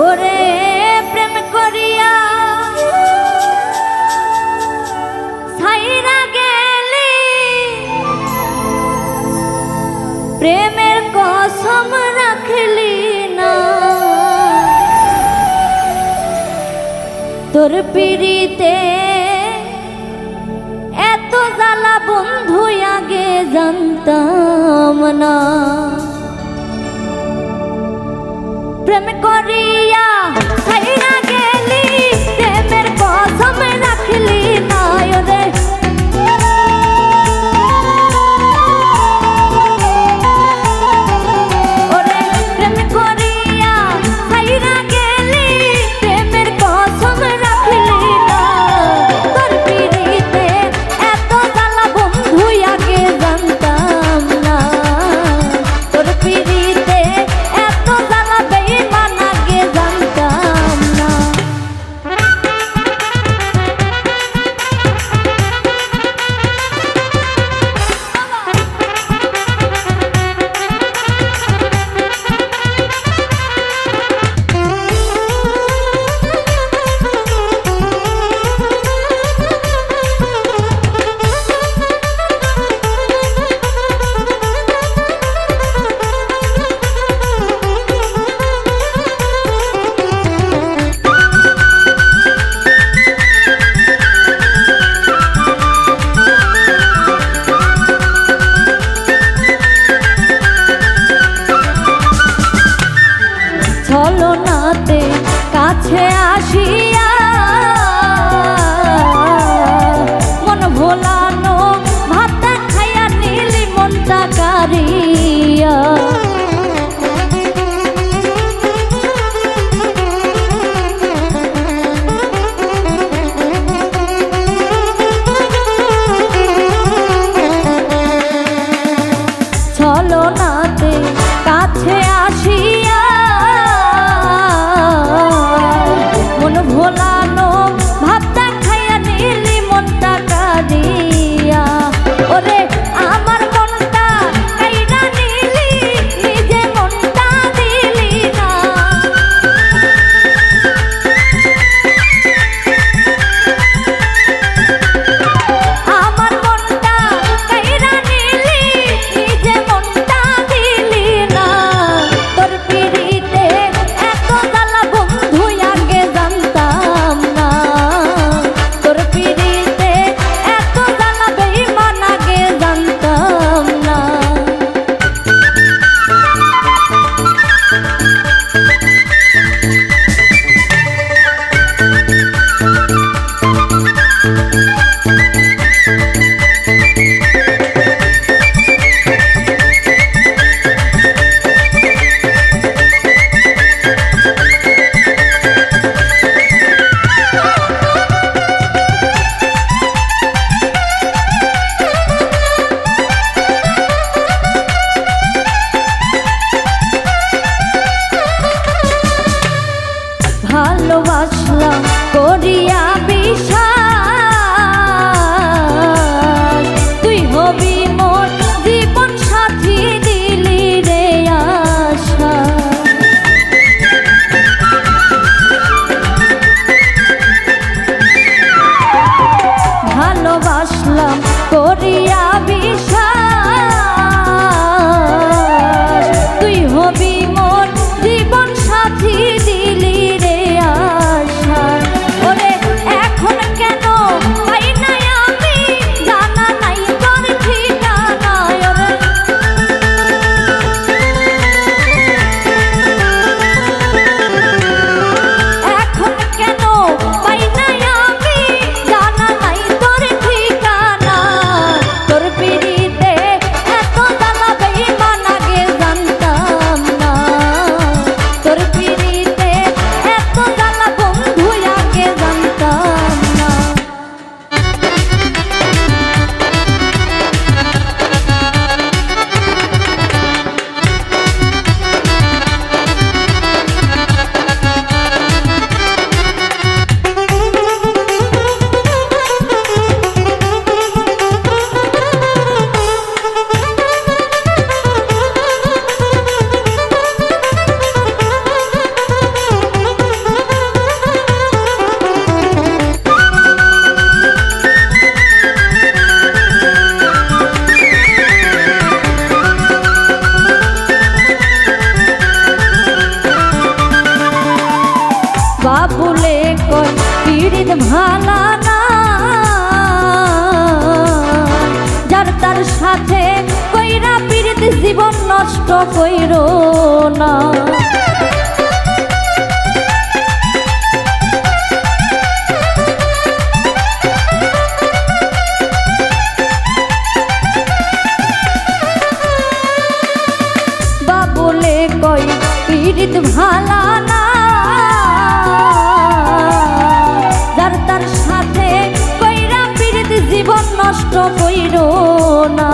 ওরে প্রেম করিয়া ছাইরা গেলি, প্রেমের কসম রাখলি না। তোর পিড়িতে এত জ্বালা বন্ধু আগে জানতাম না। প্রেম করিয়া ছাইরা গেলি, প্রেমের কসম রাখলি না। রে ওরে প্রেম করিয়া ছাইরা গেলি, প্রেমের কসম রাখলি না। তোর পিড়িতে এত জ্বালা বন্ধু আগে জানতাম না। তোর পিড়িতে এত জ্বালা বেঈমান আগে জানতাম না। ছলনাতে কাছে আসিয়া মন ভোলানো, ভাত খাইয়া নিলি মনটা কারিয়া। ছলনাতে কাছে আসিয়া মন ভোলানো, ভাতটা খাইয়া নিলি মনটা কাঁদিয়া। ওরে আমার মনটা কাইরা নিলি, নিজে মনটা দিলি না। আমার মনটা কাইরা নিলি, নিজে মনটা দিলি না। তোর পিড়িতে এত জ্বালা বন্ধু আগে জানতাম না। তোর পিড়িতে এত জ্বালা বেঈমান আগে জানতাম না। ভালোবাসলাম করিয়া বিশ্বাস, তুই হবি মোর জীবন সাথী, দিলি রে আশা। ভালোবাসলাম করিয়া বিশ্বাস, তুই হবি মোর জীবন সাথী, দিলি রে আশা। ওরে এখন কেন পাই নাই আমি, জানা নাই তোর ঠিকানা। ওরে এখন কেন পাই নাই আমি, জানা নাই তোর ঠিকানা। তোর পিড়িতে এত জ্বালা বেঈমান আগে জানতাম না। তোর পিড়িতে নষ্ট কইরো না। বাবুলে কই পীড়িত ভালা না, যার তার সাথে কইরা পীড়িত জীবন নষ্ট কইরো না।